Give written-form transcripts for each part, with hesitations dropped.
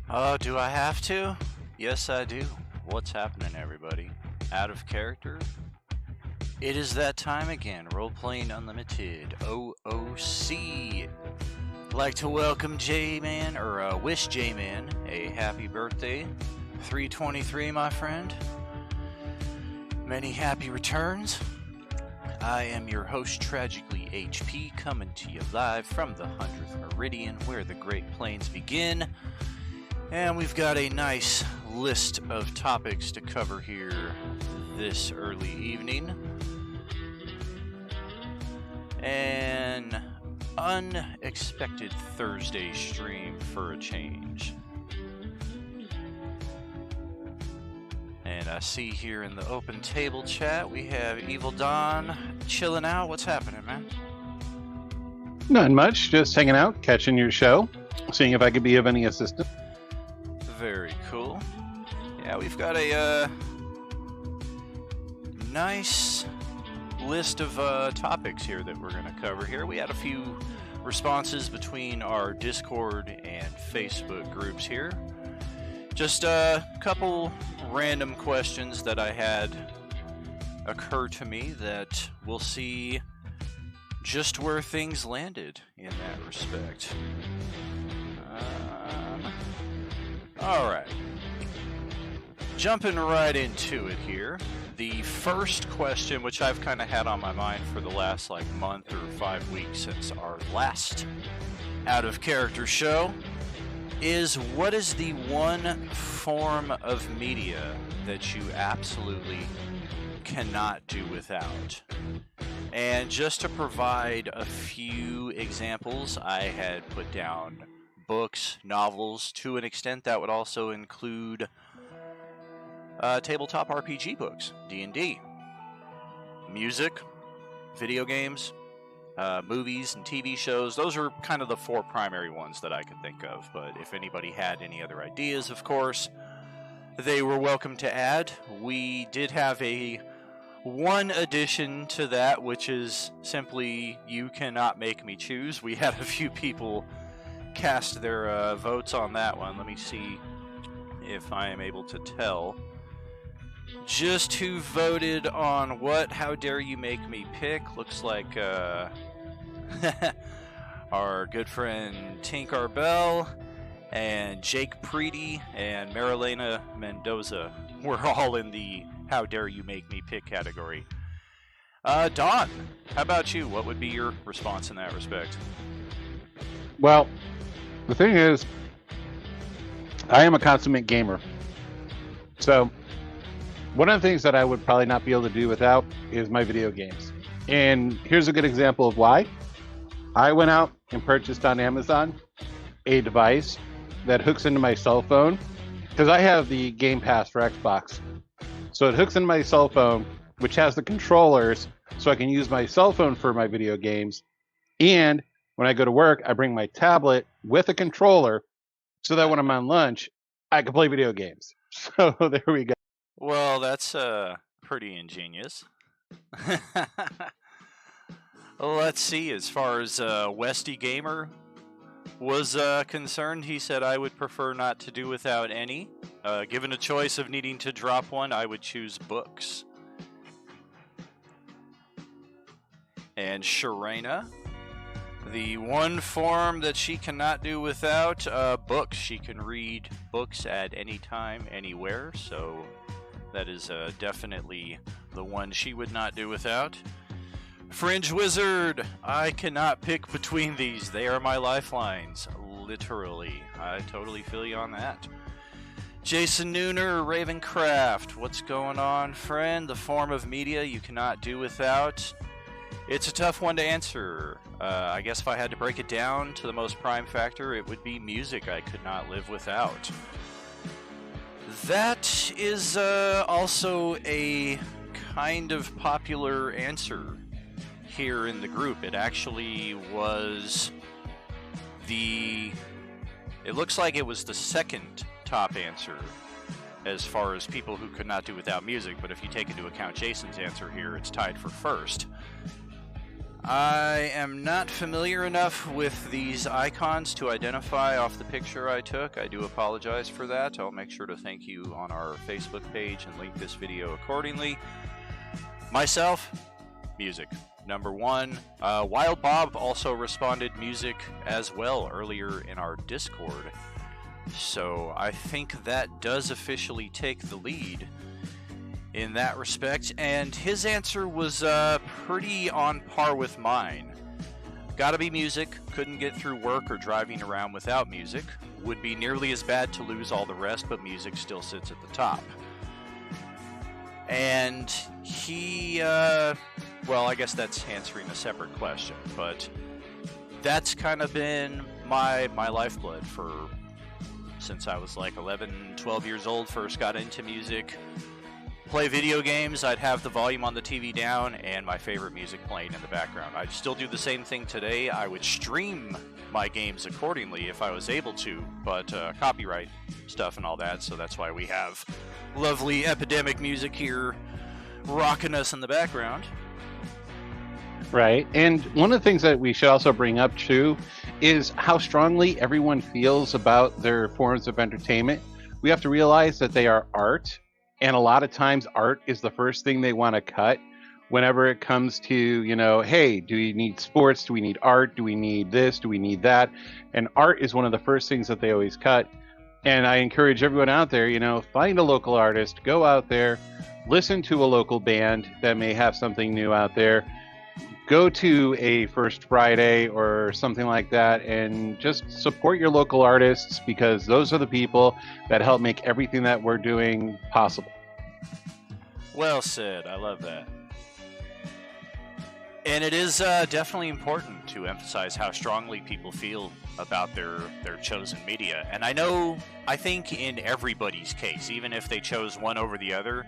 Oh, do I have to? Yes, I do. What's happening, everybody? Out of character? It is that time again. Role Playing Unlimited OOC. I'd like to welcome J-Man, or wish J-Man a happy birthday. 323, my friend. Many happy returns. I am your host, Tragically HP, coming to you live from the 100th Meridian, where the Great Plains begin. And we've got a nice list of topics to cover here this early evening. An unexpected Thursday stream for a change. And I see here in the open table chat we have Evil Don chilling out. What's happening, man? Not much, just hanging out, catching your show, seeing if I could be of any assistance. Very cool. Yeah, we've got a nice list of topics here that we're going to cover here. We had a few responses between our Discord and Facebook groups here. Just a couple random questions that I had occur to me that we'll see just where things landed in that respect. Alright. Jumping right into it here. The first question, which I've kind of had on my mind for the last month or 5 weeks since our last Out of Character show, is what is the one form of media that you absolutely cannot do without? And just to provide a few examples, I had put down books, novels. To an extent, that would also include tabletop RPG books, D&D, music, video games, movies and TV shows. Those are kind of the four primary ones that I could think of, but if anybody had any other ideas, of course, they were welcome to add. We did have one addition to that, which is simply, you cannot make me choose. We had a few people cast their votes on that one. Let me see if I am able to tell just who voted on what. How dare you make me pick? Looks like our good friend Tink Arbel and Jake Preedy and Marilena Mendoza were all in the how dare you make me pick category. Don, how about you? What would be your response in that respect? Well, the thing is, I am a consummate gamer. So, one of the things that I would probably not be able to do without is my video games. And here's a good example of why. I went out and purchased on Amazon a device that hooks into my cell phone, because I have the Game Pass for Xbox. So it hooks into my cell phone, which has the controllers, so I can use my cell phone for my video games. And when I go to work, I bring my tablet with a controller so that when I'm on lunch, I can play video games. So there we go. Well, that's pretty ingenious. Let's see, as far as Westy Gamer was concerned, he said, I would prefer not to do without any. Given a choice of needing to drop one, I would choose books. And Sharena, the one form that she cannot do without, books. She can read books at any time, anywhere, so that is definitely the one she would not do without. Fringe Wizard, I cannot pick between these. They are my lifelines, literally. I totally feel you on that. Jason Nooner, Ravencraft, what's going on, friend? The form of media you cannot do without. It's a tough one to answer. I guess if I had to break it down to the most prime factor, it would be music I could not live without. That is also a kind of popular answer here in the group. It actually was it looks like it was the second top answer as far as people who could not do without music, but if you take into account Jason's answer here, it's tied for first. I am not familiar enough with these icons to identify off the picture I took. I do apologize for that. I'll make sure to thank you on our Facebook page and link this video accordingly. Myself, music. Number one. Wild Bob also responded music as well earlier in our Discord. So I think that does officially take the lead in that respect, and his answer was pretty on par with mine. Gotta be music, couldn't get through work or driving around without music. Would be nearly as bad to lose all the rest, but music still sits at the top. And he, well, I guess that's answering a separate question, but that's kind of been my lifeblood since I was like 11, 12 years old, first got into music. Play video games, I'd have the volume on the TV down and my favorite music playing in the background. I'd still do the same thing today. I would stream my games accordingly if I was able to, but copyright stuff and all that, so that's why we have lovely Epidemic music here rocking us in the background. Right, and one of the things that we should also bring up too is how strongly everyone feels about their forms of entertainment. We have to realize that they are art. And a lot of times art is the first thing they want to cut whenever it comes to, you know, hey, do we need sports? Do we need art? Do we need this? Do we need that? And art is one of the first things that they always cut. And I encourage everyone out there, you know, find a local artist, go out there, listen to a local band that may have something new out there. Go to a First Friday or something like that and just support your local artists, because those are the people that help make everything that we're doing possible. Well said. I love that. And it is definitely important to emphasize how strongly people feel about their chosen media. And I think in everybody's case, even if they chose one over the other,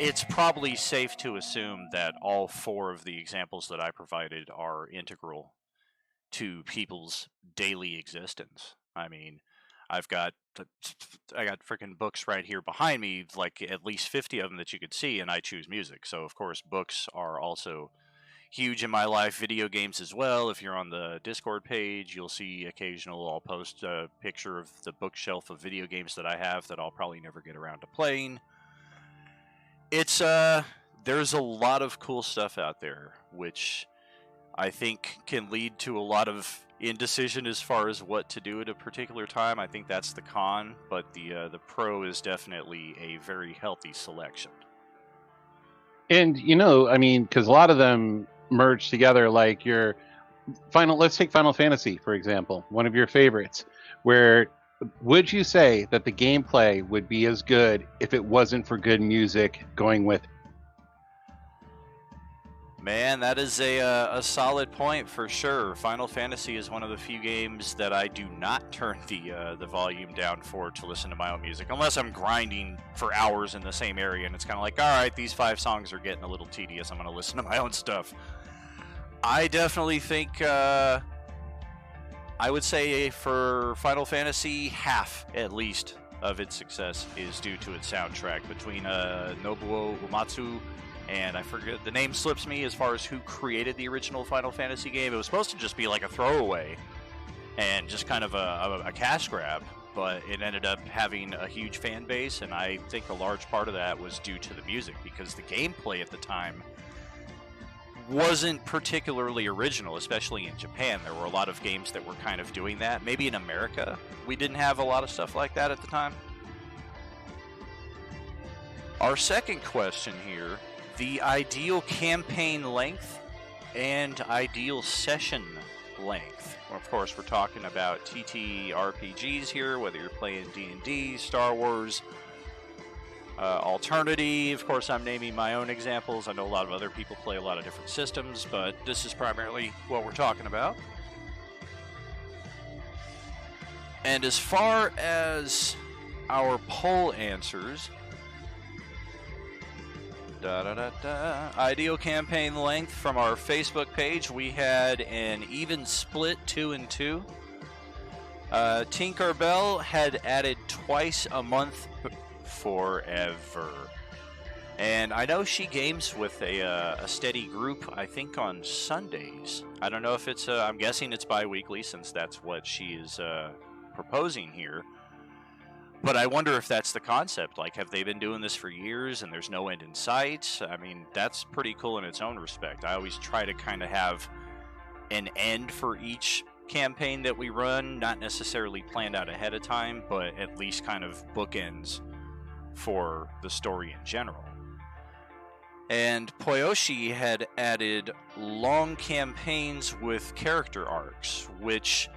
it's probably safe to assume that all four of the examples that I provided are integral to people's daily existence. I mean, I got freaking books right here behind me, like at least 50 of them that you could see, and I choose music. So, of course, books are also huge in my life. Video games as well. If you're on the Discord page, you'll see I'll post a picture of the bookshelf of video games that I have that I'll probably never get around to playing. It's there's a lot of cool stuff out there, which I think can lead to a lot of indecision as far as what to do at a particular time. I think that's the con, but the pro is definitely a very healthy selection. And you know, I mean, because a lot of them merge together, like your let's take Final Fantasy, for example, one of your favorites, where would you say that the gameplay would be as good if it wasn't for good music going with it? Man, that is a solid point for sure. Final Fantasy is one of the few games that I do not turn the volume down for to listen to my own music, unless I'm grinding for hours in the same area, and it's kind of like, all right, these 5 songs are getting a little tedious. I'm going to listen to my own stuff. I definitely think I would say for Final Fantasy, half at least of its success is due to its soundtrack. Between Nobuo Uematsu and I forget, the name slips me as far as who created the original Final Fantasy game. It was supposed to just be like a throwaway and just kind of a cash grab, but it ended up having a huge fan base, and I think a large part of that was due to the music, because the gameplay at the time wasn't particularly original, especially in Japan. There were a lot of games that were kind of doing that. Maybe in America, we didn't have a lot of stuff like that at the time. Our second question here, the ideal campaign length and ideal session length. Of course, we're talking about TTRPGs here, whether you're playing D&D, Star Wars, Alternative. Of course, I'm naming my own examples. I know a lot of other people play a lot of different systems, but this is primarily what we're talking about. And as far as our poll answers, ideal campaign length from our Facebook page, we had an even split 2 and 2. Tinkerbell had added twice a month forever. And I know she games with a steady group, I think on Sundays. I don't know if it's, I'm guessing it's bi-weekly since that's what she is proposing here. But I wonder if that's the concept. Like, have they been doing this for years and there's no end in sight? I mean, that's pretty cool in its own respect. I always try to kind of have an end for each campaign that we run, not necessarily planned out ahead of time, but at least kind of bookends for the story in general. And Poyoshi had added long campaigns with character arcs, which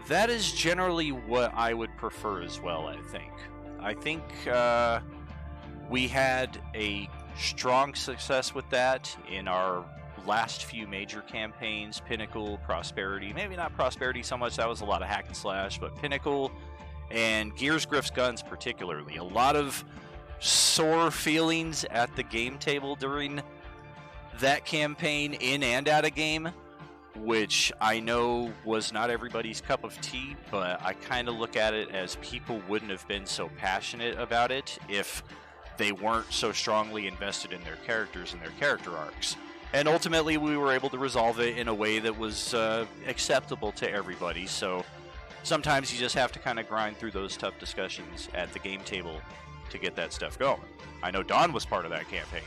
that is generally what I would prefer as well, I think. I think we had a strong success with that in our last few major campaigns, Pinnacle, Prosperity. Maybe not Prosperity so much, that was a lot of hack and slash, but Pinnacle and Gears, Griff's Guns particularly. A lot of sore feelings at the game table during that campaign, in and out of game, which I know was not everybody's cup of tea, but I kind of look at it as people wouldn't have been so passionate about it if they weren't so strongly invested in their characters and their character arcs. And ultimately, we were able to resolve it in a way that was acceptable to everybody, so sometimes you just have to kind of grind through those tough discussions at the game table to get that stuff going. I know Don was part of that campaign.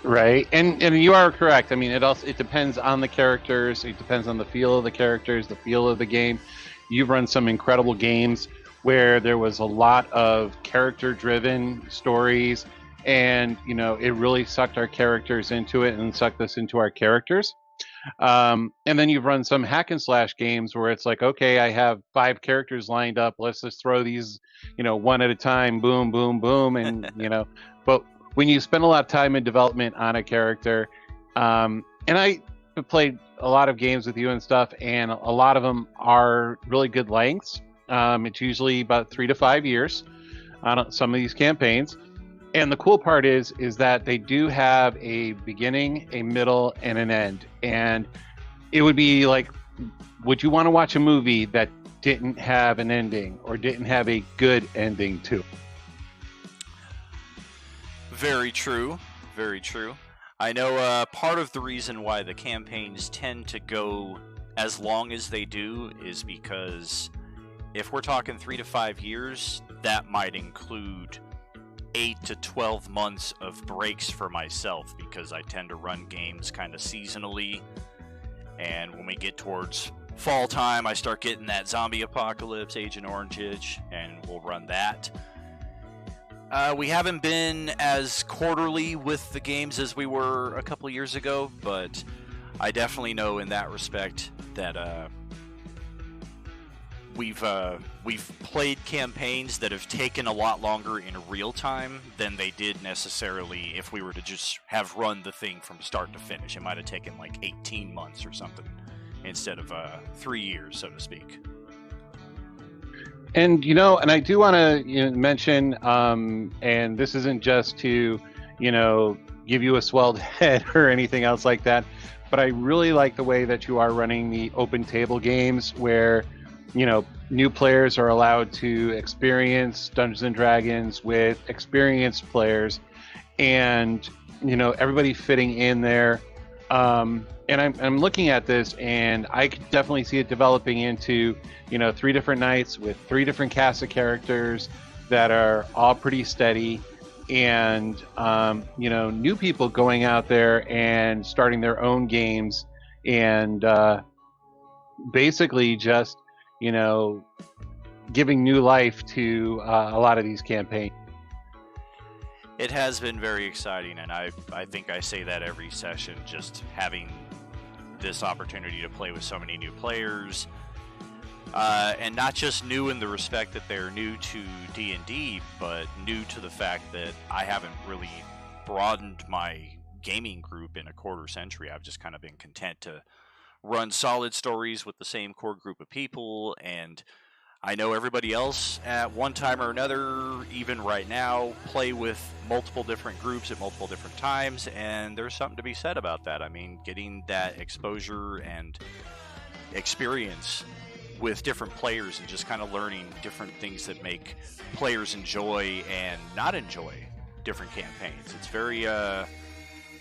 Right, and you are correct. I mean, it depends on the characters. It depends on the feel of the characters, the feel of the game. You've run some incredible games where there was a lot of character-driven stories, and it really sucked our characters into it and sucked us into our characters. And then you've run some hack and slash games where it's like, okay, I have 5 characters lined up. Let's just throw these, one at a time, boom, boom, boom, and But when you spend a lot of time in development on a character, and I played a lot of games with you and stuff, and a lot of them are really good lengths. It's usually about 3 to 5 years on some of these campaigns. And the cool part is that they do have a beginning, a middle, and an end. And it would be like, would you want to watch a movie that didn't have an ending or didn't have a good ending to? Very true. Very true. I know part of the reason why the campaigns tend to go as long as they do is because if we're talking 3 to 5 years, that might include 8 to 12 months of breaks for myself, because I tend to run games kind of seasonally, and when we get towards fall time I start getting that Zombie Apocalypse, Agent Orange itch, and we'll run that. We haven't been as quarterly with the games as we were a couple years ago, but I definitely know in that respect that we've played campaigns that have taken a lot longer in real time than they did necessarily if we were to just have run the thing from start to finish. It might have taken like 18 months or something instead of 3 years, so to speak. And and I do want to mention, and this isn't just to give you a swelled head or anything else like that, but I really like the way that you are running the open table games where new players are allowed to experience Dungeons and Dragons with experienced players, and everybody fitting in there. And I'm looking at this, and I could definitely see it developing into 3 different nights with 3 different casts of characters that are all pretty steady, and new people going out there and starting their own games, and basically just giving new life to a lot of these campaigns. It has been very exciting, and I think I say that every session, just having this opportunity to play with so many new players, and not just new in the respect that they're new to D&D, but new to the fact that I haven't really broadened my gaming group in a quarter century. I've just kind of been content to run solid stories with the same core group of people, and I know everybody else at one time or another, even right now, play with multiple different groups at multiple different times, and there's something to be said about that. I mean, getting that exposure and experience with different players and just kind of learning different things that make players enjoy and not enjoy different campaigns. It's very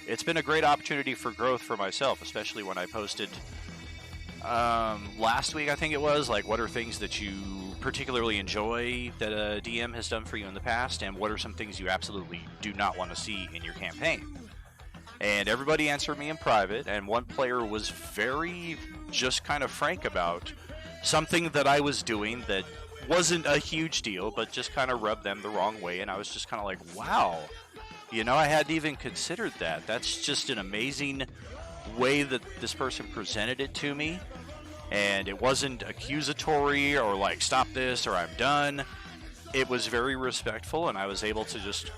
it's been a great opportunity for growth for myself, especially when I posted last week, I think it was, like, what are things that you particularly enjoy that a DM has done for you in the past, and what are some things you absolutely do not want to see in your campaign. And everybody answered me in private, and one player was very just kind of frank about something that I was doing that wasn't a huge deal, but just kind of rubbed them the wrong way, and I was just kind of like, wow, you know, I hadn't even considered that. That's just an amazing way that this person presented it to me, and it wasn't accusatory or like, stop this or I'm done. It was very respectful, and I was able to just,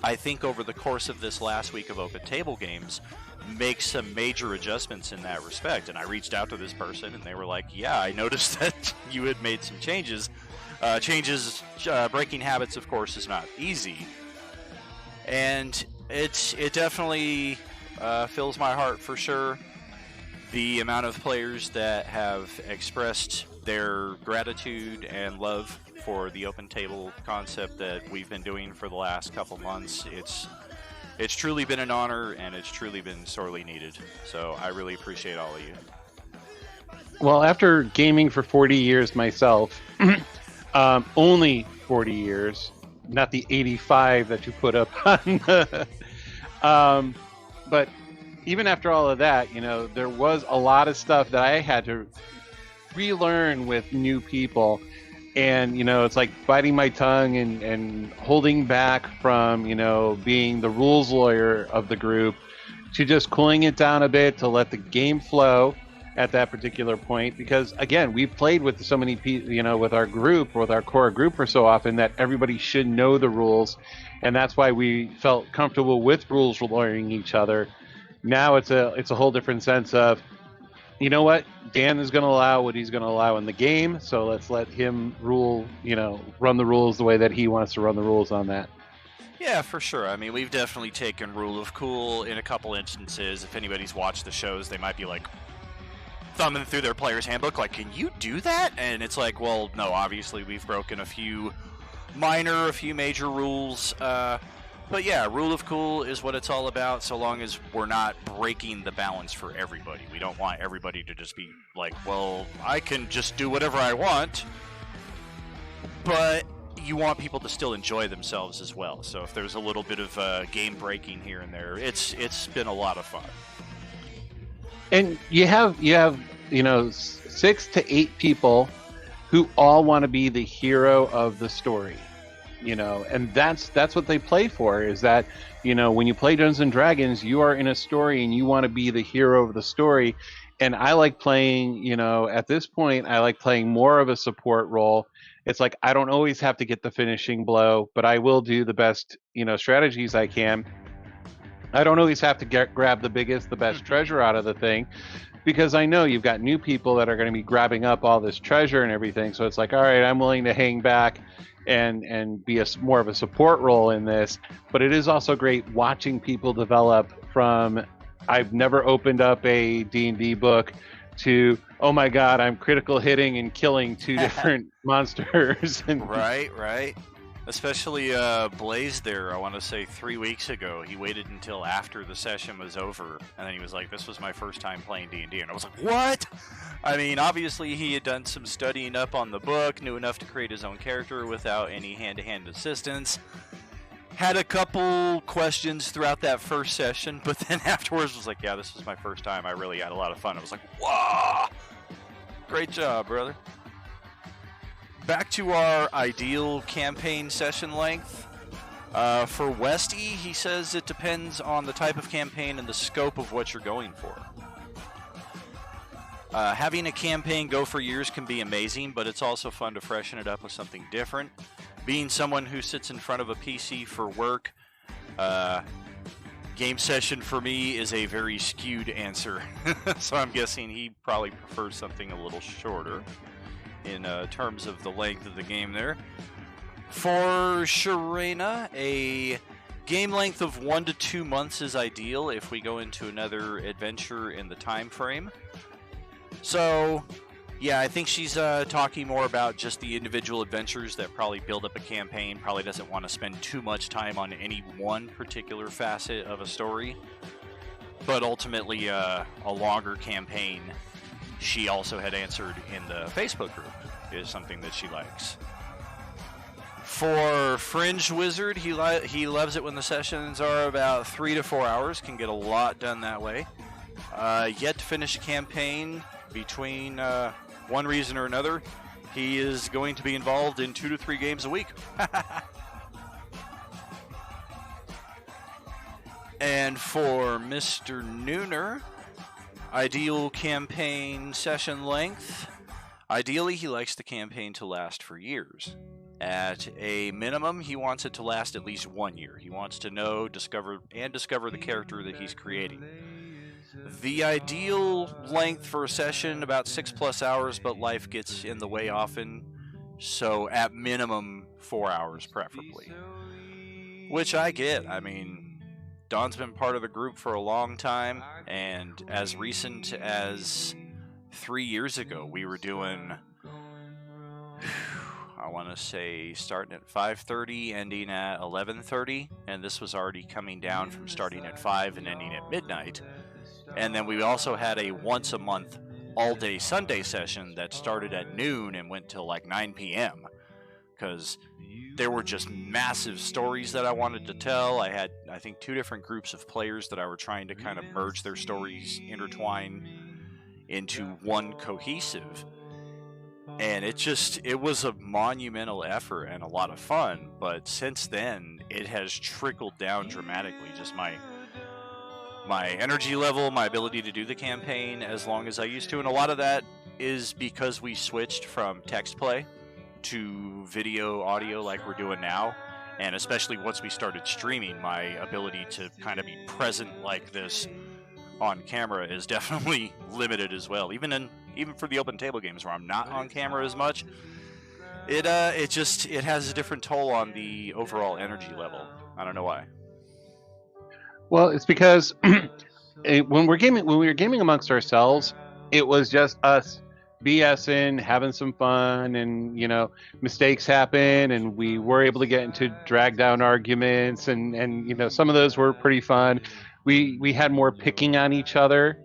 I think over the course of this last week of Open Table Games, make some major adjustments in that respect. And I reached out to this person, and they were like, yeah, I noticed that you had made some changes. Breaking habits, of course, is not easy. And it definitely fills my heart for sure. The amount of players that have expressed their gratitude and love for the open table concept that we've been doing for the last couple months, it's truly been an honor, and it's truly been sorely needed. So I really appreciate all of you. Well, after gaming for 40 years myself, only 40 years, not the 85 that you put up on. But even after all of that, you know, there was a lot of stuff that I had to relearn with new people. And, you know, it's like biting my tongue and holding back from, you know, being the rules lawyer of the group to just cooling it down a bit to let the game flow at that particular point. Because, again, we've played with so many people, you know, with our group, with our core group for so often that everybody should know the rules. And that's why we felt comfortable with rules lawyering each other. Now it's a whole different sense of, you know what, Dan is going to allow what he's going to allow in the game, so let's let him rule, you know, run the rules the way that he wants to run the rules on that. Yeah, for sure. I mean, we've definitely taken Rule of Cool in a couple instances. If anybody's watched the shows, they might be like thumbing through their player's handbook like, can you do that? And it's like, well, no, obviously we've broken a few major rules. But yeah, Rule of Cool is what it's all about, so long as we're not breaking the balance for everybody. We don't want everybody to just be like, well, I can just do whatever I want. But you want people to still enjoy themselves as well. So if there's a little bit of game breaking here and there, it's been a lot of fun. And you have you know, 6 to 8 people who all want to be the hero of the story. You know, and that's what they play for, is that, you know, when you play Dungeons and Dragons, you are in a story and you want to be the hero of the story. And I like playing, you know, at this point, I like playing more of a support role. It's like, I don't always have to get the finishing blow, but I will do the best, you know, strategies I can. I don't always have to grab the best treasure out of the thing, because I know you've got new people that are going to be grabbing up all this treasure and everything. So it's like, all right, I'm willing to hang back and be more of a support role in this. But it is also great watching people develop from, I've never opened up a D&D book, to, oh my god, I'm critical hitting and killing 2 different monsters. Right. Especially Blaze there, I want to say 3 weeks ago. He waited until after the session was over, and then he was like, this was my first time playing D&D. And I was like, what? I mean, obviously he had done some studying up on the book, knew enough to create his own character without any hand-to-hand assistance. Had a couple questions throughout that first session, but then afterwards was like, yeah, this was my first time. I really had a lot of fun. I was like, whoa! Great job, brother. Back to our ideal campaign session length. For Westy, he says it depends on the type of campaign and the scope of what you're going for. Having a campaign go for years can be amazing, but it's also fun to freshen it up with something different. Being someone who sits in front of a PC for work, game session for me is a very skewed answer. So I'm guessing he probably prefers something a little shorter in terms of the length of the game there. For Sharena, a game length of 1 to 2 months is ideal if we go into another adventure in the time frame. So Yeah, I think she's talking more about just the individual adventures that probably build up a campaign. Probably doesn't want to spend too much time on any one particular facet of a story. But ultimately, a longer campaign, she also had answered in the Facebook group, is something that she likes. For Fringe Wizard, he loves it when the sessions are about 3 to 4 hours. Can get a lot done that way. Yet to finish a campaign between one reason or another. He is going to be involved in 2 to 3 games a week. And for Mr. Nooner, ideal campaign session length. Ideally, he likes the campaign to last for years. At a minimum, he wants it to last at least 1 year. He wants to know, discover the character that he's creating. The ideal length for a session, about 6+ hours, but life gets in the way often. So at minimum, 4 hours preferably. Which I get. I mean, Don's been part of the group for a long time, and as recent as 3 years ago, we were doing, I want to say, starting at 5:30, ending at 11:30, and this was already coming down from starting at 5 and ending at midnight. And then we also had a once-a-month all-day Sunday session that started at noon and went till like 9 p.m. because there were just massive stories that I wanted to tell. I had, I think, 2 different groups of players that I were trying to kind of merge their stories, intertwine into one cohesive. And it was a monumental effort and a lot of fun. But since then, it has trickled down dramatically. Just my energy level, my ability to do the campaign as long as I used to. And a lot of that is because we switched from text play to video audio like we're doing now. And especially once we started streaming, my ability to kind of be present like this on camera is definitely limited as well. Even for the open table games where I'm not on camera as much, it has a different toll on the overall energy level. I don't know why. Well, it's because when we were gaming amongst ourselves, it was just us BSing, having some fun, and mistakes happen, and we were able to get into drag down arguments, and some of those were pretty fun. We had more picking on each other,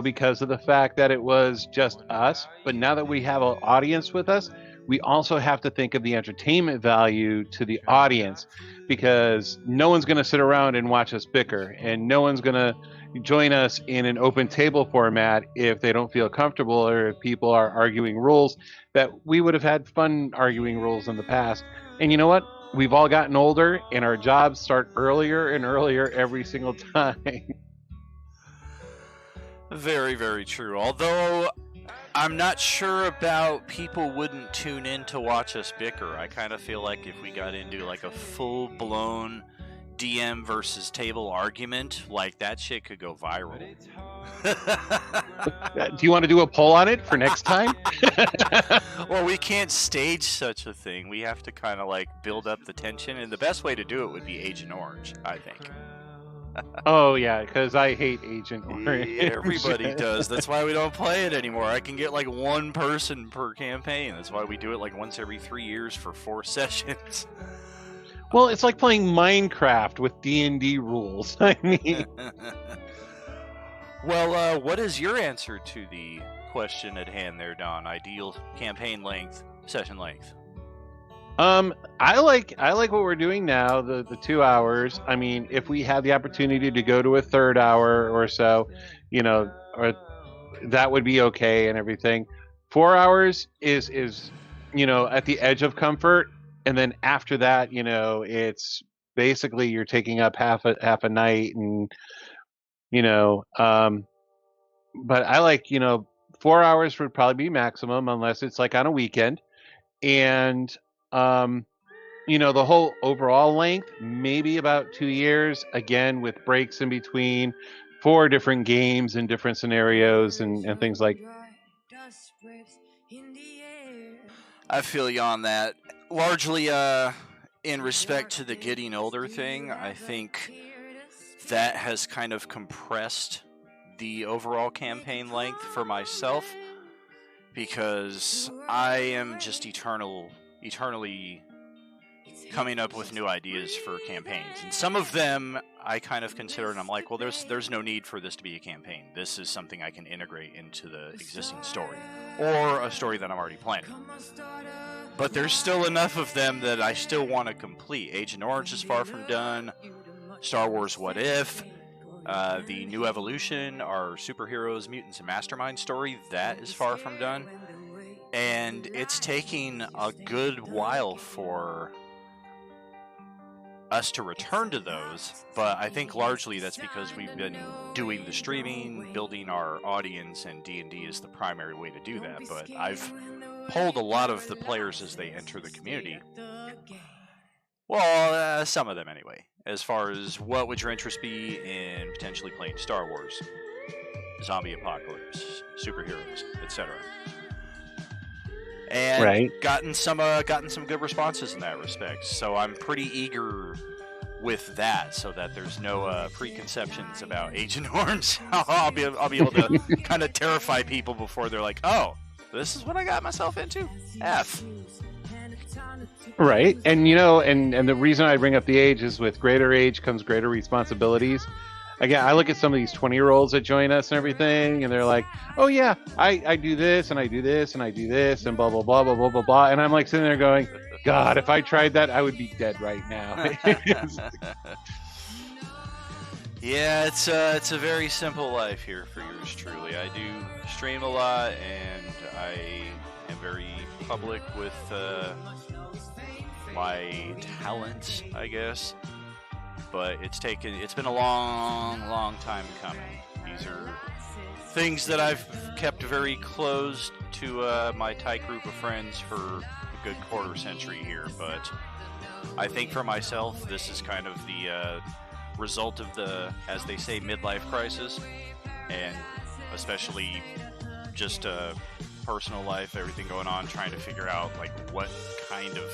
because of the fact that it was just us. But now that we have an audience with us, we also have to think of the entertainment value to the audience, because no one's going to sit around and watch us bicker, and no one's going to join us in an open table format if they don't feel comfortable, or if people are arguing rules that we would have had fun arguing rules in the past. And you know what? We've all gotten older, and our jobs start earlier and earlier every single time. Very, very true. Although I'm not sure about people wouldn't tune in to watch us bicker. I kind of feel like if we got into like a full-blown DM versus table argument, like that shit could go viral. Do you want to do a poll on it for next time? Well, we can't stage such a thing. We have to kind of like build up the tension, and the best way to do it would be Agent Orange, I think. Oh yeah, because I hate Agent Orange. Yeah, everybody does. That's why we don't play it anymore. I can get like 1 person per campaign. That's why we do it like once every 3 years for 4 sessions. Well, it's like playing Minecraft with D&D rules. I mean, well, what is your answer to the question at hand there, Don? Ideal campaign length, session length. I like what we're doing now, the 2 hours. I mean, if we had the opportunity to go to a 3rd hour or so, or that would be okay and everything. 4 hours is at the edge of comfort, and then after that, it's basically you're taking up half a night, and but I like 4 hours would probably be maximum, unless it's like on a weekend. And the whole overall length, maybe about 2 years, again, with breaks in between, 4 different games and different scenarios and things like. I feel you on that. Largely, in respect to the getting older thing, I think that has kind of compressed the overall campaign length for myself, because I am just eternally coming up with new ideas for campaigns, and some of them I kind of consider, and I'm like, well, there's no need for this to be a campaign. This is something I can integrate into the existing story, or a story that I'm already planning. But there's still enough of them that I still want to complete. Agent Orange is far from done. Star Wars What If, the New Evolution, our superheroes, mutants, and mastermind story, that is far from done. And it's taking a good while for us to return to those, but I think largely that's because we've been doing the streaming, building our audience, and D&D is the primary way to do that. But I've polled a lot of the players as they enter the community. Well, some of them anyway, as far as what would your interest be in potentially playing Star Wars, zombie apocalypse, superheroes, etc. And gotten some good responses in that respect. So I'm pretty eager with that, so that there's no preconceptions about Agent Orange. I'll be able to kind of terrify people before they're like, oh, this is what I got myself into. F. Right, and and the reason I bring up the age is with greater age comes greater responsibilities. Again, I look at some of these 20-year-olds that join us and everything, and they're like, oh, yeah, I do this, and I do this, and I do this, and blah, blah, blah, blah, blah, blah, blah. And I'm like sitting there going, God, if I tried that, I would be dead right now. Yeah, it's a very simple life here for yours truly. I do stream a lot, and I am very public with my talents, I guess. But it's been a long time coming. These are things that I've kept very close to my tight group of friends for a good quarter century here. But I think for myself, this is kind of the result of the, as they say, midlife crisis, and especially just personal life, everything going on, trying to figure out like what kind of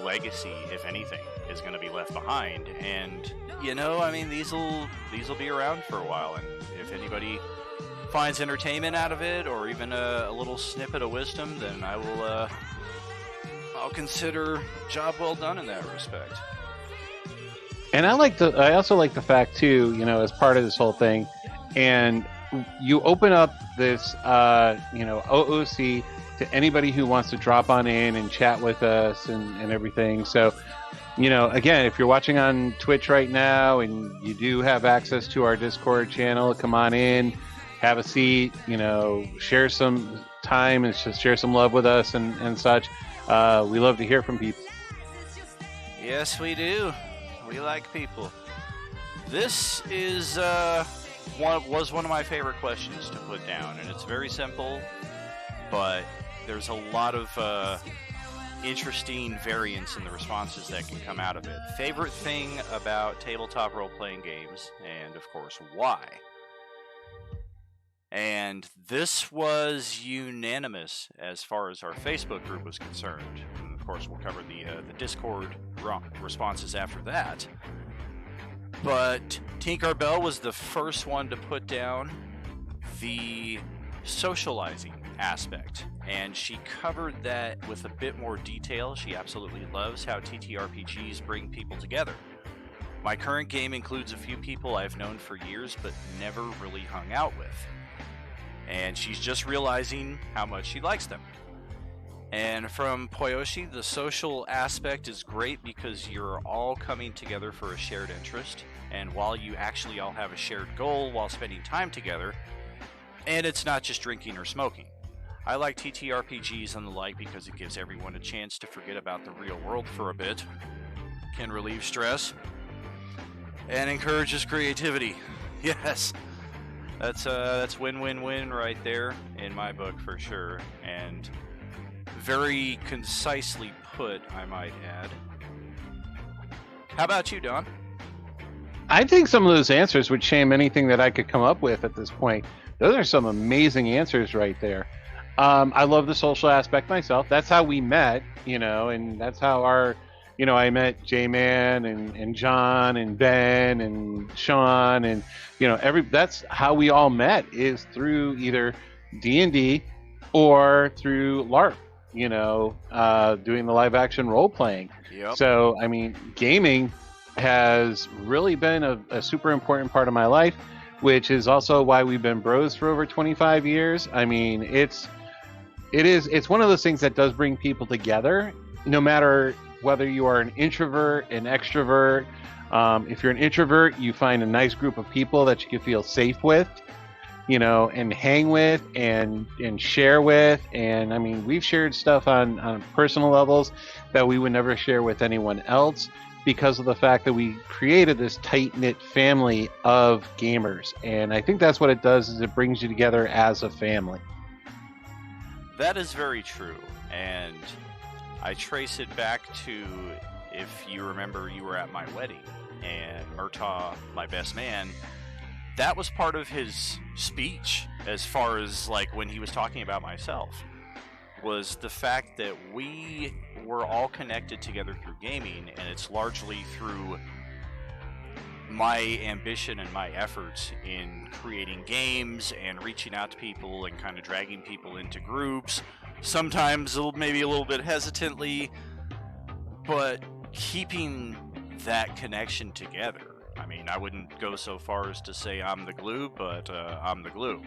legacy, if anything, is going to be left behind. And I mean, these will be around for a while, and if anybody finds entertainment out of it, or even a little snippet of wisdom, then I'll consider job well done in that respect. And I also like the fact too, as part of this whole thing, and you open up this OOC to anybody who wants to drop on in and chat with us and everything. So, again, if you're watching on Twitch right now and you do have access to our Discord channel, come on in, have a seat, share some time and just share some love with us and such. We love to hear from people. Yes, we do. We like people. This is was one of my favorite questions to put down, and it's very simple, but there's a lot of interesting variance in the responses that can come out of it. Favorite thing about tabletop role-playing games, and of course, why? And this was unanimous as far as our Facebook group was concerned. And of course, we'll cover the Discord responses after that. But Tinkerbell was the first one to put down the socializing aspect, and she covered that with a bit more detail. She absolutely loves how TTRPGs bring people together. My current game includes a few people I've known for years but never really hung out with, and she's just realizing how much she likes them. And from Poyoshi, the social aspect is great because you're all coming together for a shared interest, and while you actually all have a shared goal while spending time together, and it's not just drinking or smoking. I like TTRPGs and the like because it gives everyone a chance to forget about the real world for a bit, can relieve stress, and encourages creativity. Yes, that's win-win-win right there in my book for sure, and very concisely put, I might add. How about you, Don? I think some of those answers would shame anything that I could come up with at this point. Those are some amazing answers right there. I love the social aspect myself. That's how we met, and that's how I met J-Man and John and Ben and Sean and, that's how we all met, is through either D&D or through LARP, doing the live action role playing. Yep. So, I mean, gaming has really been a super important part of my life, which is also why we've been bros for over 25 years. I mean, it's one of those things that does bring people together, no matter whether you are an introvert, an extrovert. If you're an introvert, you find a nice group of people that you can feel safe with, and hang with and share with. And I mean, we've shared stuff on personal levels that we would never share with anyone else because of the fact that we created this tight-knit family of gamers. And I think that's what it does, is it brings you together as a family. That is very true. And I trace it back to, if you remember, you were at my wedding, and Murtaugh, my best man, that was part of his speech, as far as like when he was talking about myself, was the fact that we were all connected together through gaming, and it's largely through my ambition and my efforts in creating games and reaching out to people and kind of dragging people into groups, sometimes maybe a little bit hesitantly, but keeping that connection together. I mean, I wouldn't go so far as to say I'm the glue, but I'm the glue.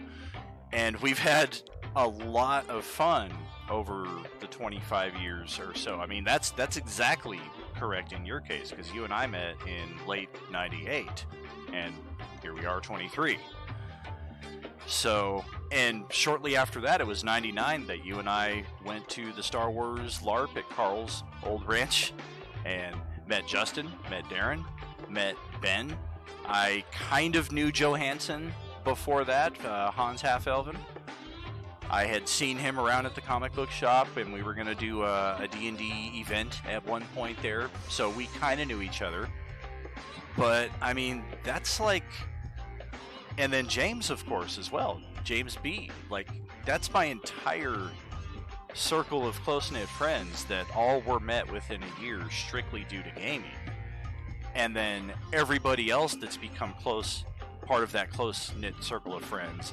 And we've had a lot of fun over the 25 years or so. I mean, that's exactly correct in your case, because you and I met in late 98, and here we are 23. So, and shortly after that, it was 99 that you and I went to the Star Wars LARP at Carl's old ranch and met Justin, met Darren, met Ben. I kind of knew Joe Hansen before that, Hans Half-Elven. I had seen him around at the comic book shop, and we were going to do a D&D event at one point there, so we kind of knew each other. But, I mean, that's like... And then James, of course, as well. James B. Like, that's my entire circle of close-knit friends that all were met within a year strictly due to gaming. And then everybody else that's become part of that close-knit circle of friends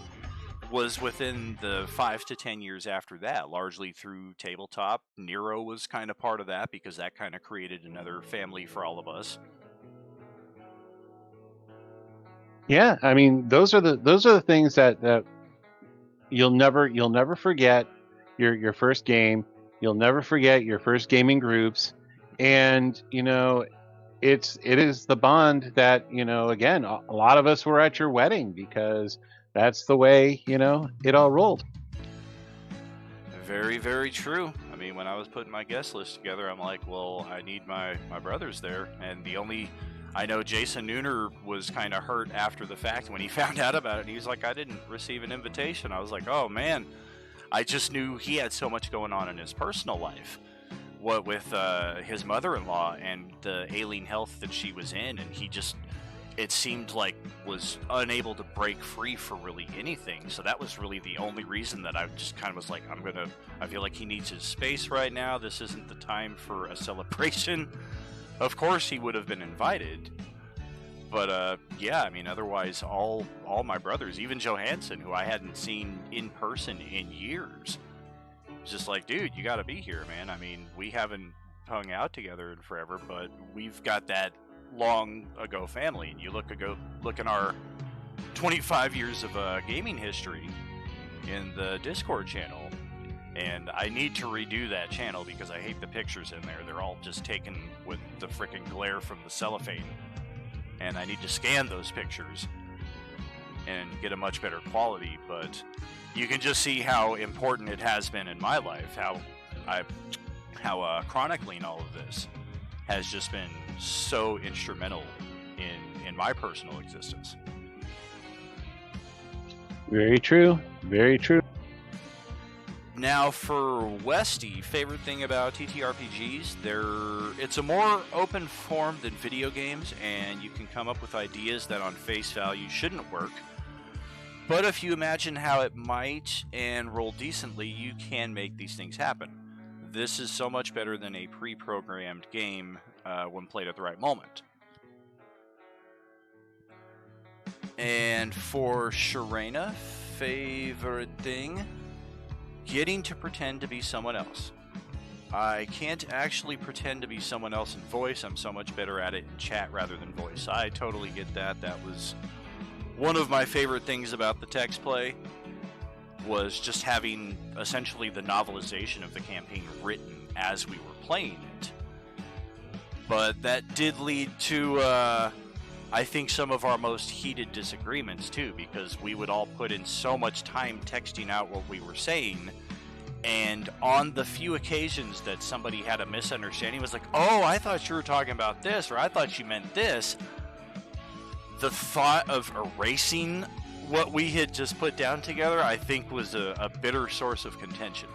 was within the 5 to 10 years after that, largely through tabletop. Nero was kind of part of that because that kind of created another family for all of us. Yeah, I mean, those are the things that you'll never forget. Your first game, you'll never forget your first gaming groups, and it is the bond that, again, a lot of us were at your wedding because that's the way, it all rolled. Very, very true. I mean, when I was putting my guest list together, I'm like, well, I need my brothers there. And I know Jason Nooner was kind of hurt after the fact when he found out about it. He was like, I didn't receive an invitation. I was like, oh, man. I just knew he had so much going on in his personal life. What with his mother-in-law and the ailing health that she was in, and it seemed like was unable to break free for really anything. So that was really the only reason that I just kind of was like, I feel like he needs his space right now. This isn't the time for a celebration. Of course he would have been invited, but yeah, I mean, otherwise all my brothers, even Joe Hansen, who I hadn't seen in person in years, just like, dude, you got to be here, man. I mean, we haven't hung out together in forever, but we've got that long ago family. And you look in our 25 years of gaming history in the Discord channel, and I need to redo that channel because I hate the pictures in there. They're all just taken with the frickin' glare from the cellophane, and I need to scan those pictures and get a much better quality. But you can just see how important it has been in my life, how chronicling all of this has just been so instrumental in my personal existence. Very true. Very true. Now, for Westy, favorite thing about TTRPGs, it's a more open form than video games, and you can come up with ideas that on face value shouldn't work. But if you imagine how it might and roll decently, you can make these things happen. This is so much better than a pre-programmed game when played at the right moment. And for Sharena, favorite thing? getting to pretend to be someone else. I can't actually pretend to be someone else in voice. I'm so much better at it in chat rather than voice. I totally get that. That was one of my favorite things about the text play, was just having essentially the novelization of the campaign written as we were playing it. But that did lead to, I think, some of our most heated disagreements too, because we would all put in so much time texting out what we were saying, and on the few occasions that somebody had a misunderstanding, was like, oh, I thought you were talking about this, or I thought you meant this. The thought of erasing what we had just put down together, I think, was a bitter source of contention.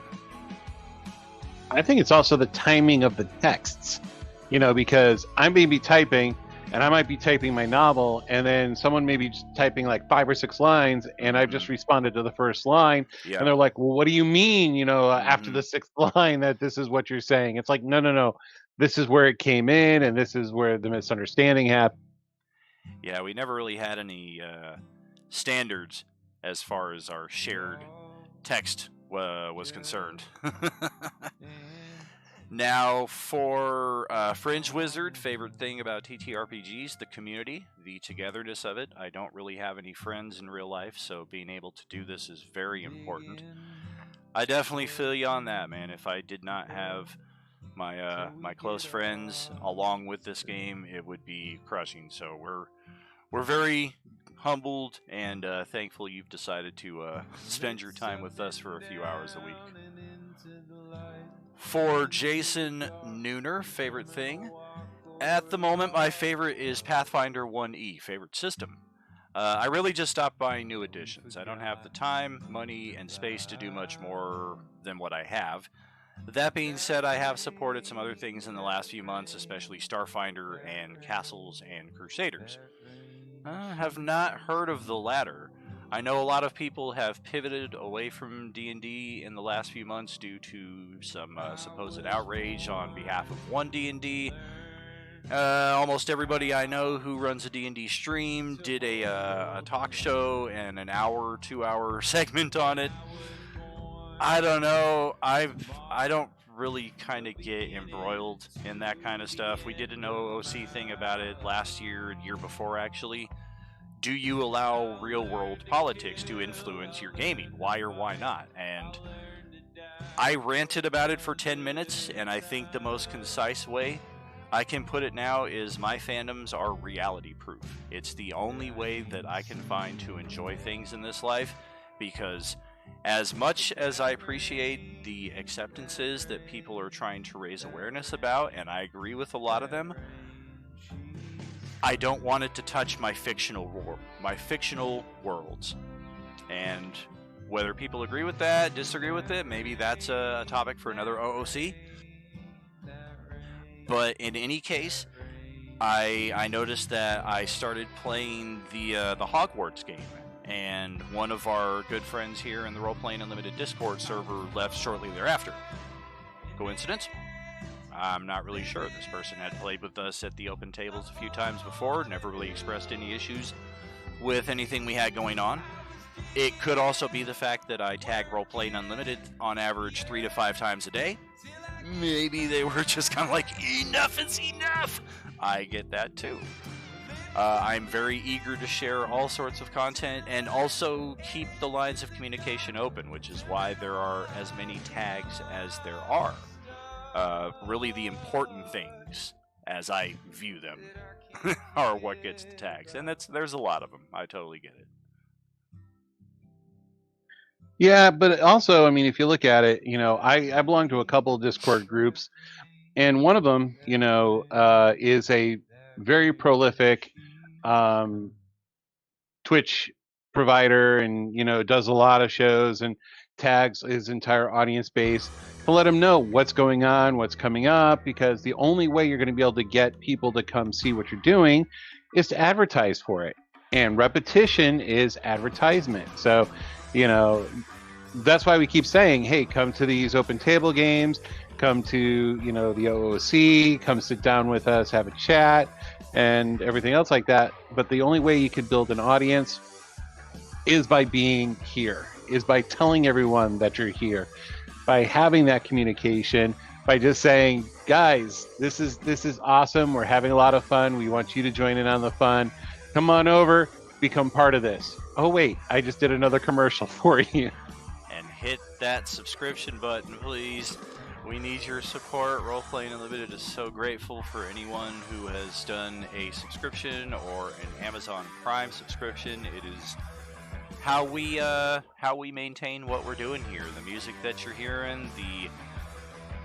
I think it's also the timing of the texts, because I may be typing, and I might be typing my novel, and then someone may be just typing like 5 or 6 lines, and I've just responded to the first line, and they're like, well, what do you mean, after the 6th line that this is what you're saying? It's like, no. This is where it came in, and this is where the misunderstanding happened. Yeah, we never really had any standards as far as our shared text was concerned. Now, for Fringe Wizard, favorite thing about TTRPGs, the community, the togetherness of it. I don't really have any friends in real life, so being able to do this is very important. I definitely feel you on that, man. If I did not have my close friends along with this game, it would be crushing. So we're very humbled and thankful you've decided to spend your time with us for a few hours a week. For Jason Nooner, favorite thing? At the moment, my favorite is Pathfinder 1E, favorite system. I really just stopped buying new editions. I don't have the time, money, and space to do much more than what I have. That being said, I have supported some other things in the last few months, especially Starfinder and Castles and Crusaders. Have not heard of the latter. I know a lot of people have pivoted away from D&D in the last few months due to some supposed outrage on behalf of one D&D. Almost everybody I know who runs a D&D stream did a talk show and an hour, 2-hour segment on it. I don't know. I don't really kind of get embroiled in that kind of stuff. We did an OOC thing about it last year, year before actually. Do you allow real-world politics to influence your gaming? Why or why not? And I ranted about it for 10 minutes, and I think the most concise way I can put it now is my fandoms are reality-proof. It's the only way that I can find to enjoy things in this life, because as much as I appreciate the acceptances that people are trying to raise awareness about, and I agree with a lot of them, I don't want it to touch my fictional worlds. And whether people agree with that, disagree with it, maybe that's a topic for another OOC. But in any case, I noticed that I started playing the Hogwarts game, and one of our good friends here in the Role Playing Unlimited Discord server left shortly thereafter. Coincidence? I'm not really sure. This person had played with us at the open tables a few times before, never really expressed any issues with anything we had going on. It could also be the fact that I tag Roleplaying Unlimited on average 3 to 5 times a day. Maybe they were just kind of like, enough is enough! I get that too. I'm very eager to share all sorts of content and also keep the lines of communication open, which is why there are as many tags as there are. Really the important things, as I view them, are what gets the tags. And there's a lot of them. I totally get it. Yeah, but also, I mean, if you look at it, I belong to a couple of Discord groups, and one of them, is a very prolific Twitch provider, and, does a lot of shows and tags his entire audience base to let him know what's going on, what's coming up, because the only way you're going to be able to get people to come see what you're doing is to advertise for it. And repetition is advertisement. So, that's why we keep saying, hey, come to these open table games, come to, the OOC, come sit down with us, have a chat, and everything else like that. But the only way you could build an audience is by being here. is by telling everyone that you're here, by having that communication, by just saying, guys, this is awesome. We're having a lot of fun. We want you to join in on the fun. Come on over, become part of this. Oh wait, I just did another commercial for you. And hit that subscription button, please. We need your support. Roleplaying Unlimited is so grateful for anyone who has done a subscription or an Amazon Prime subscription. It is how we maintain what we're doing here. The music that you're hearing, the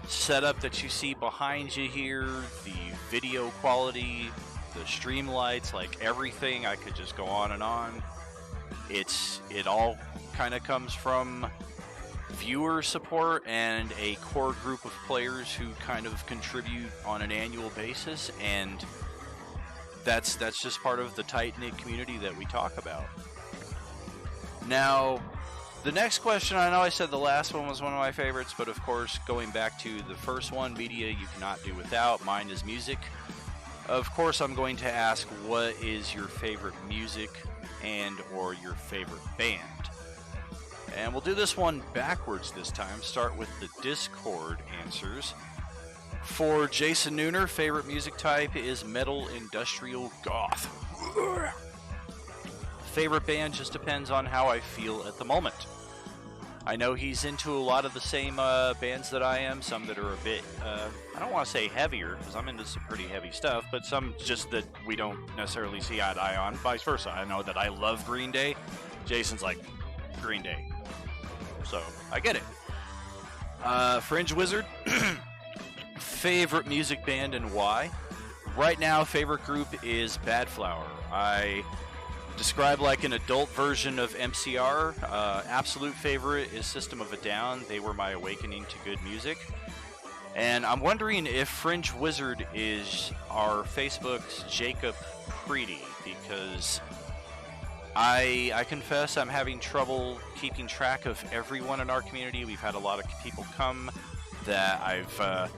setup that you see behind you here, the video quality, the stream lights, like everything. I could just go on and on. It all kind of comes from viewer support and a core group of players who kind of contribute on an annual basis, and that's just part of the tight-knit community that we talk about. Now, the next question, I know I said the last one was one of my favorites, but of course, going back to the first one, media you cannot do without. Mine is music. Of course, I'm going to ask, what is your favorite music and or your favorite band? And we'll do this one backwards this time. Start with the Discord answers. For Jason Nooner, favorite music type is metal, industrial, goth. Favorite band just depends on how I feel at the moment. I know he's into a lot of the same bands that I am, some that are a bit, I don't want to say heavier, because I'm into some pretty heavy stuff, but some just that we don't necessarily see eye to eye on, vice versa. I know that I love Green Day. Jason's like, Green Day. So, I get it. Fringe Wizard, favorite music band and why? Right now, favorite group is Bad Flower. I describe like an adult version of MCR. Absolute favorite is System of a Down. They were my awakening to good music. And I'm wondering if Fringe Wizard is our Facebook's Jacob Preedy, because I confess I'm having trouble keeping track of everyone in our community. We've had a lot of people come that I've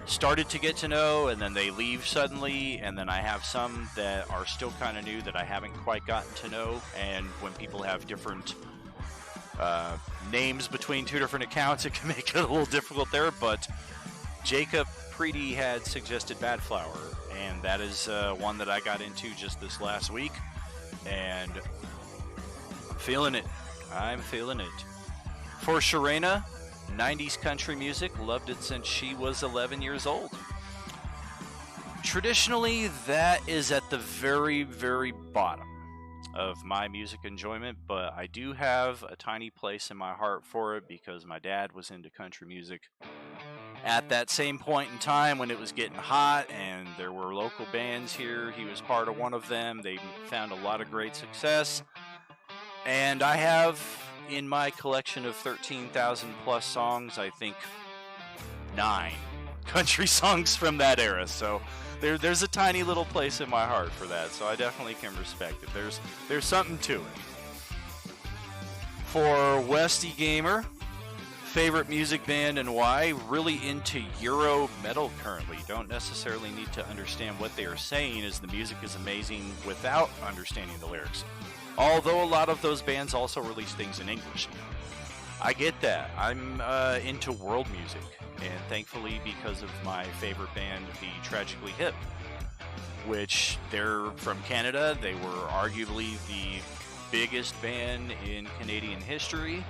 started to get to know, and then they leave suddenly, and then I have some that are still kind of new that I haven't quite gotten to know. And when people have different names between two different accounts, it can make it a little difficult there. But Jacob Preedy had suggested Bad Flower, and that is one that I got into just this last week, and I'm feeling it. I'm feeling it. For Sharena, 90s country music, loved it since she was 11 years old. Traditionally, that is at the very, very bottom of my music enjoyment, but I do have a tiny place in my heart for it because my dad was into country music at that same point in time when it was getting hot and there were local bands here. He was part of one of them. They found a lot of great success, and I have in my collection of 13,000 plus songs, I think 9 country songs from that era. So there's a tiny little place in my heart for that. So I definitely can respect it. There's something to it. For Westy Gamer, favorite music band and why? Really into Euro metal currently. Don't necessarily need to understand what they are saying, as the music is amazing without understanding the lyrics. Although a lot of those bands also release things in English. I get that. I'm into world music, and thankfully because of my favorite band, the Tragically Hip, which they're from Canada. They were arguably the biggest band in Canadian history.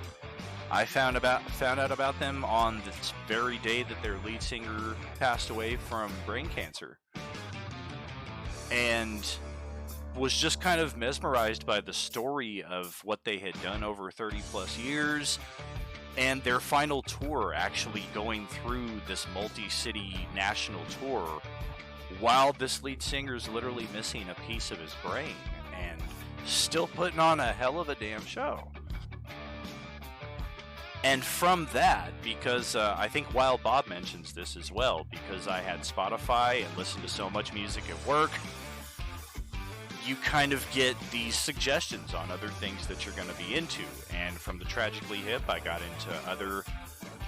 I found out about them on this very day that their lead singer passed away from brain cancer. And was just kind of mesmerized by the story of what they had done over 30 plus years, and their final tour actually going through this multi-city national tour while this lead singer is literally missing a piece of his brain and still putting on a hell of a damn show. And from that, because I think Wild Bob mentions this as well, because I had Spotify and listened to so much music at work, you kind of get these suggestions on other things that you're going to be into. And from the Tragically Hip, I got into other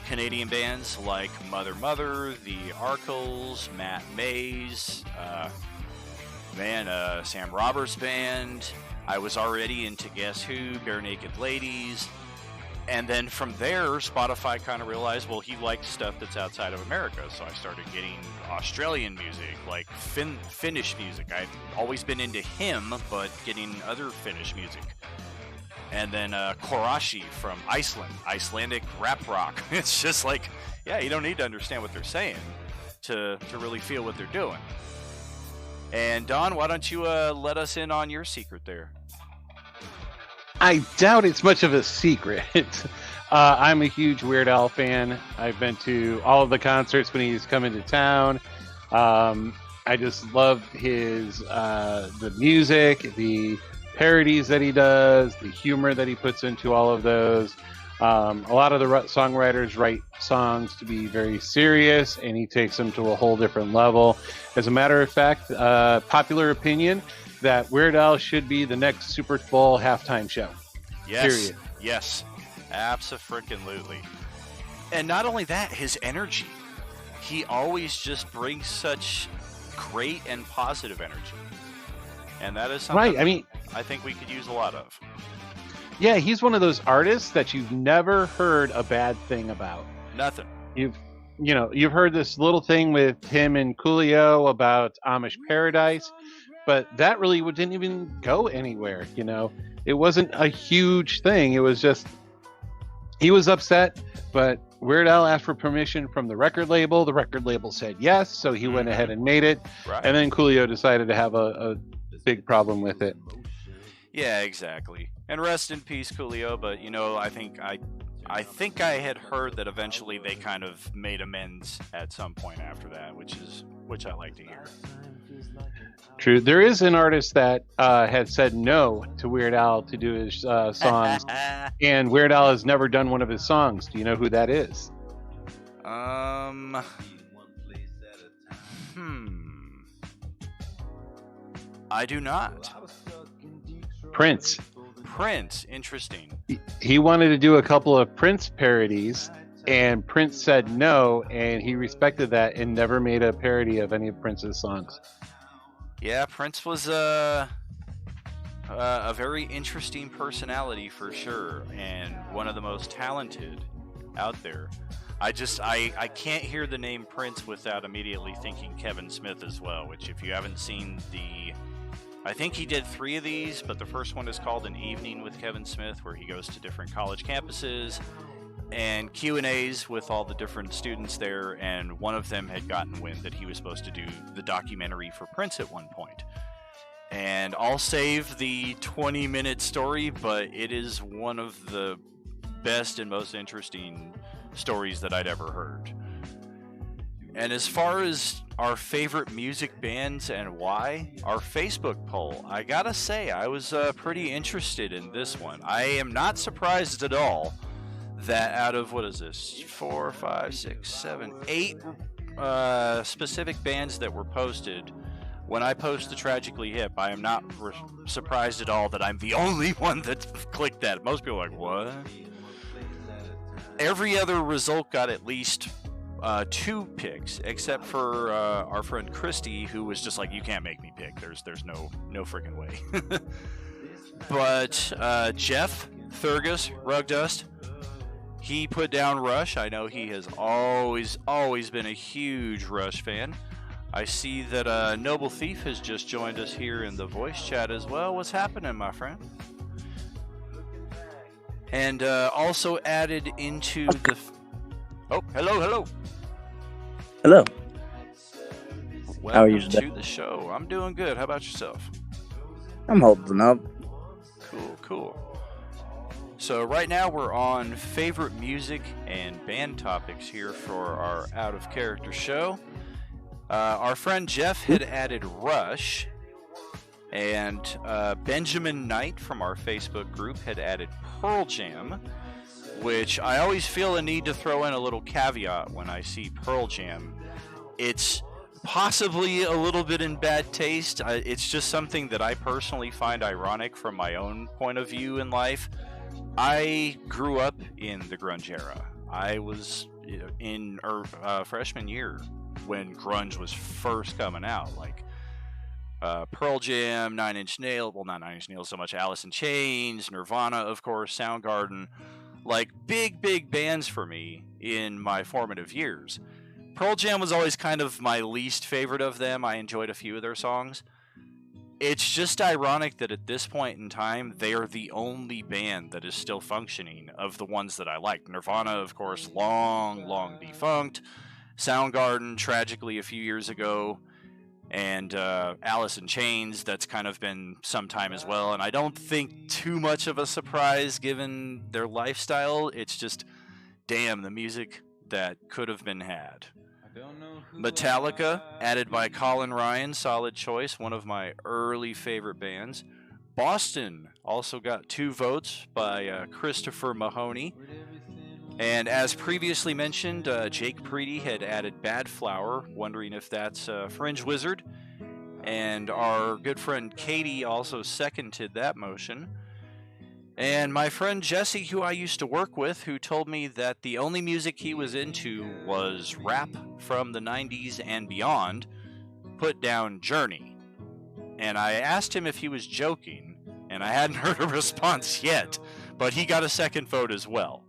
Canadian bands like Mother Mother, the Arcles, Matt Mays, Sam Roberts Band. I was already into Guess Who, Bare Naked Ladies. And then from there, Spotify kind of realized, well, he liked stuff that's outside of America. So I started getting Australian music, like Finnish music. I'd always been into him, but getting other Finnish music. And then Korashi from Iceland, Icelandic rap rock. It's just like, yeah, you don't need to understand what they're saying to really feel what they're doing. And Don, why don't you let us in on your secret there? I doubt it's much of a secret. I'm a huge Weird Al fan. I've been to all of the concerts when he's come into town. I just love his the music, the parodies that he does, the humor that he puts into all of those. A lot of the songwriters write songs to be very serious, and he takes them to a whole different level. As a matter of fact, popular opinion that Weird Al should be the next Super Bowl halftime show. Yes. Period. Yes. Abso-freaking-lutely. And not only that, his energy. He always just brings such great and positive energy. And that is something Right. I mean, I think we could use a lot of. yeah, he's one of those artists that you've never heard a bad thing about. Nothing. You've heard this little thing with him and Coolio about Amish Paradise, but that really didn't even go anywhere. It wasn't a huge thing. It was just he was upset, but Weird Al asked for permission from the record label. The record label said yes, so he went ahead and made it. Right. And then Coolio decided to have a big problem with it. Yeah, exactly. And rest in peace, Coolio. But I think I had heard that eventually they kind of made amends at some point after that, which I like to hear. True. There is an artist that had said no to Weird Al to do his songs, and Weird Al has never done one of his songs. Do you know who that is? I do not. Prince. Prince, interesting. He wanted to do a couple of Prince parodies, and Prince said no, and he respected that and never made a parody of any of Prince's songs. Yeah, Prince was a very interesting personality for sure, and one of the most talented out there. I can't hear the name Prince without immediately thinking Kevin Smith as well, which if you haven't seen I think he did 3 of these, but the first one is called An Evening with Kevin Smith, where he goes to different college campuses and Q&As with all the different students there, and one of them had gotten wind that he was supposed to do the documentary for Prince at one point. And I'll save the 20-minute story, but it is one of the best and most interesting stories that I'd ever heard. And as far as our favorite music bands and why, our Facebook poll, I gotta say, I was pretty interested in this one. I am not surprised at all that out of, 4, 5, 6, 7, 8 specific bands that were posted, when I post the Tragically Hip, I am not surprised at all that I'm the only one that clicked that. Most people are like, what? Every other result got at least 2 picks, except for our friend Christy, who was just like, you can't make me pick. There's no freaking way. But Jeff Thurgus, Rugdust, he put down Rush. I know he has always been a huge Rush fan. I see that Noble Thief has just joined us here in the voice chat as well. What's happening, my friend? And also added into the... Oh, hello. Hello. Welcome How are you to today? the show. I'm doing good. How about yourself? I'm holding up. Cool. So right now we're on favorite music and band topics here for our Out of Character show. Our friend Jeff had added Rush, and Benjamin Knight from our Facebook group had added Pearl Jam, which I always feel a need to throw in a little caveat when I see Pearl Jam. It's possibly a little bit in bad taste. It's just something that I personally find ironic from my own point of view in life. I grew up in the grunge era. I was in freshman year when grunge was first coming out, like Pearl Jam, Nine Inch Nails, well, not Nine Inch Nails so much, Alice in Chains, Nirvana, of course, Soundgarden, like big bands for me in my formative years. Pearl Jam was always kind of my least favorite of them. I enjoyed a few of their songs. It's just ironic that at this point in time, they are the only band that is still functioning of the ones that I like. Nirvana, of course, long defunct. Soundgarden, tragically a few years ago. And Alice in Chains, that's kind of been some time as well. And I don't think too much of a surprise given their lifestyle. It's just, damn, the music that could have been had. Metallica, added by Colin Ryan, solid choice, one of my early favorite bands. Boston also got 2 votes by Christopher Mahoney. And as previously mentioned, Jake Preedy had added Bad Flower, wondering if that's Fringe Wizard. And our good friend Katie also seconded that motion. And my friend Jesse, who I used to work with, who told me that the only music he was into was rap from the 90s and beyond, put down Journey. And I asked him if he was joking, and I hadn't heard a response yet, but he got a second vote as well.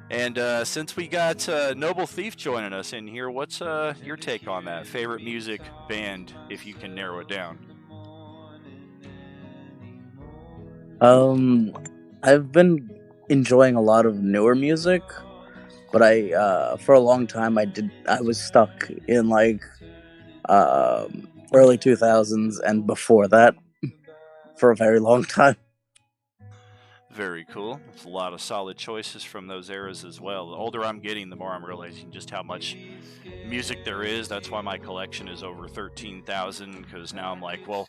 And since we got Noble Thief joining us in here, what's your take on that? Favorite music band, if you can narrow it down? I've been enjoying a lot of newer music, but for a long time I was stuck in like early 2000s and before that for a very long time. Very cool. There's a lot of solid choices from those eras as well. The older I'm getting, the more I'm realizing just how much music there is. That's why my collection is over 13,000, because now I'm like, well,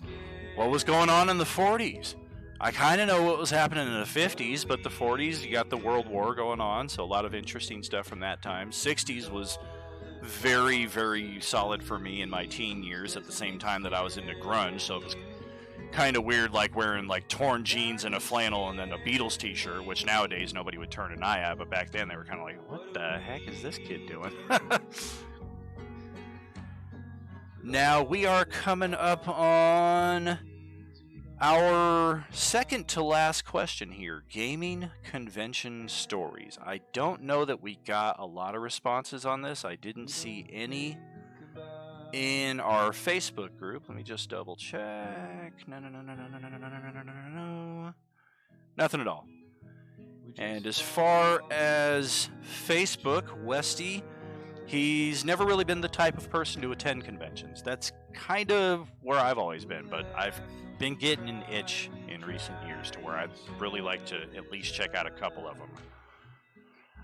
what was going on in the 40s? I kind of know what was happening in the 50s, but the 40s, you got the World War going on, so a lot of interesting stuff from that time. 60s was very solid for me in my teen years at the same time that I was into grunge, so it was kind of weird, like wearing like torn jeans and a flannel and then a Beatles t-shirt, which nowadays nobody would turn an eye at, but back then they were kind of like, what the heck is this kid doing? Now we are coming up on our second to last question here, gaming convention stories. I don't know that we got a lot of responses on this. I didn't see any in our Facebook group. Let me just double check. No. Nothing at all. And as far as Facebook, Westy, he's never really been the type of person to attend conventions. That's kind of where I've always been, but I've been getting an itch in recent years to where I'd really like to at least check out a couple of them.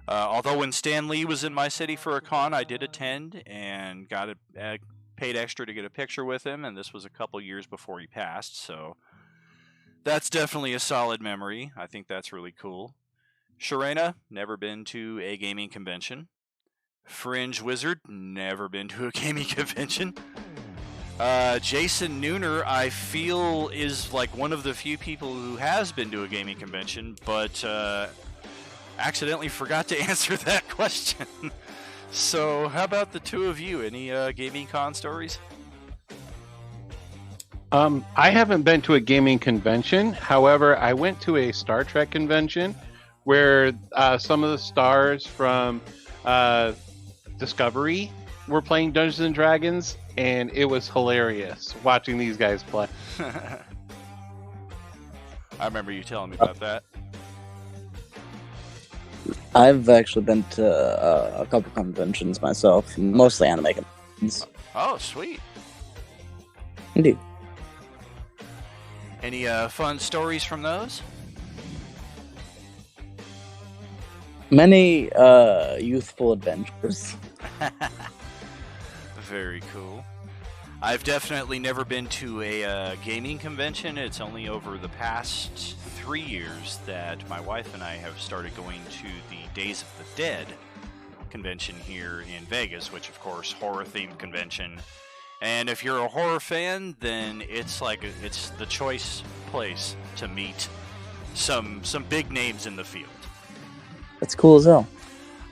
Although when Stan Lee was in my city for a con, I did attend and paid extra to get a picture with him, and this was a couple years before he passed, so that's definitely a solid memory. I think that's really cool. Sharena, never been to a gaming convention. Fringe Wizard, never been to a gaming convention. Jason Nooner, I feel, is like one of the few people who has been to a gaming convention, but accidentally forgot to answer that question. So, how about the two of you? Any gaming con stories? I haven't been to a gaming convention. However, I went to a Star Trek convention where some of the stars from Discovery were playing Dungeons and Dragons, and it was hilarious watching these guys play. I remember you telling me about that. I've actually been to a couple conventions myself, mostly anime conventions. Oh, sweet. Indeed. Any fun stories from those? Many youthful adventures. Very cool. I've definitely never been to a gaming convention. It's only over the past 3 years that my wife and I have started going to the Days of the Dead convention here in Vegas, which, of course, horror-themed convention. And if you're a horror fan, then it's the choice place to meet some big names in the field. That's cool as hell.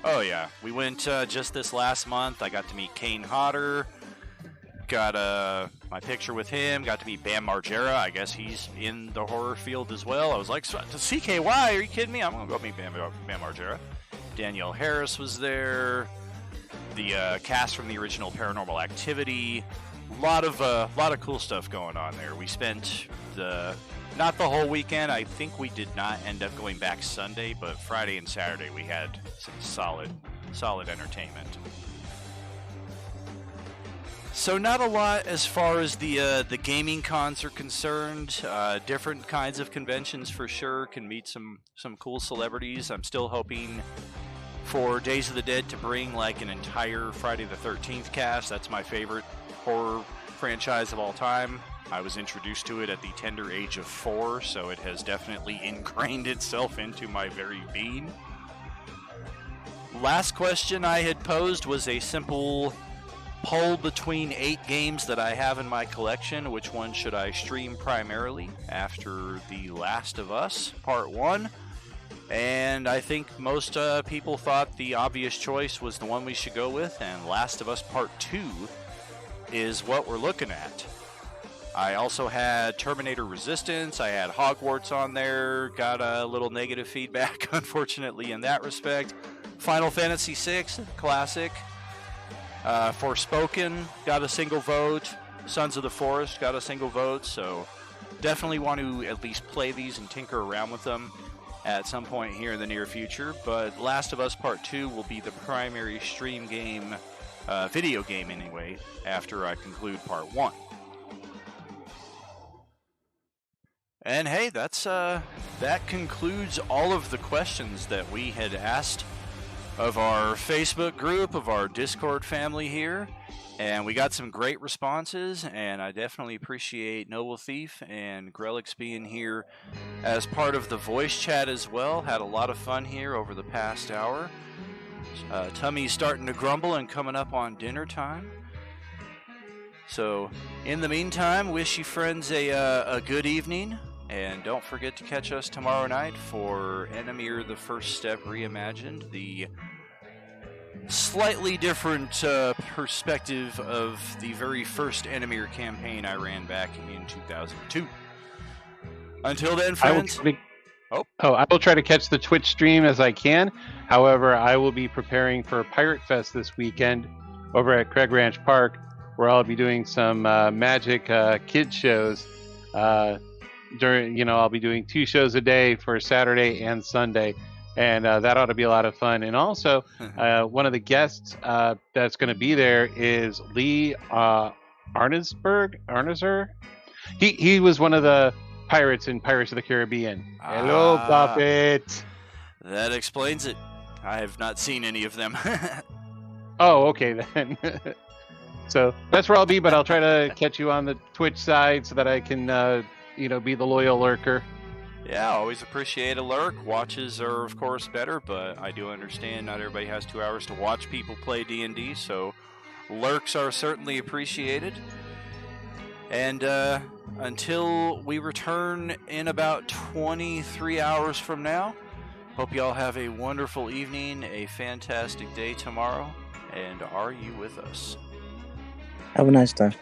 Oh, yeah. We went just this last month. I got to meet Kane Hodder. got my picture with him. Got to meet Bam Margera. I guess he's in the horror field as well. I was like, CKY, are you kidding me? I'm going to go meet Bam Margera. Danielle Harris was there. The cast from the original Paranormal Activity. A lot of cool stuff going on there. We spent not the whole weekend. I think we did not end up going back Sunday, but Friday and Saturday we had some solid entertainment. So not a lot as far as the gaming cons are concerned. Different kinds of conventions for sure. Can meet some cool celebrities. I'm still hoping for Days of the Dead to bring like an entire Friday the 13th cast. That's my favorite horror franchise of all time. I was introduced to it at the tender age of 4, so it has definitely ingrained itself into my very being. Last question I had posed was a simple poll between 8 games that I have in my collection. Which one should I stream primarily after The Last of Us Part 1? And I think most people thought the obvious choice was the one we should go with, and Last of Us Part 2 is what we're looking at. I also had Terminator Resistance, I had Hogwarts on there, got a little negative feedback, unfortunately, in that respect. Final Fantasy VI, classic. Forspoken, got a single vote. Sons of the Forest, got a single vote, so definitely want to at least play these and tinker around with them at some point here in the near future. But Last of Us Part 2 will be the primary stream game, video game anyway, after I conclude Part 1. And hey, that concludes all of the questions that we had asked of our Facebook group, of our Discord family here. And we got some great responses, and I definitely appreciate Noble Thief and Grelix being here as part of the voice chat as well. Had a lot of fun here over the past hour. Tummy's starting to grumble and coming up on dinner time. So, in the meantime, wish you friends a good evening. And don't forget to catch us tomorrow night for Enemir The First Step Reimagined, the slightly different perspective of the very first Enemir campaign I ran back in 2002. Until then, friends... I will try to catch the Twitch stream as I can. However, I will be preparing for Pirate Fest this weekend over at Craig Ranch Park, where I'll be doing some magic kids shows. I'll be doing 2 shows a day for Saturday and Sunday, and that ought to be a lot of fun. And also, one of the guests that's going to be there is Lee Arneser. He was one of the pirates in Pirates of the Caribbean. Hello, Buffett. That explains it. I have not seen any of them. Oh, okay then. So that's where I'll be, but I'll try to catch you on the Twitch side so that I can, be the loyal lurker. Yeah, always appreciate a lurk. Watches are, of course, better, but I do understand not everybody has 2 hours to watch people play D&D, so lurks are certainly appreciated. And until we return in about 23 hours from now, hope you all have a wonderful evening, a fantastic day tomorrow, and are you with us? Have a nice day.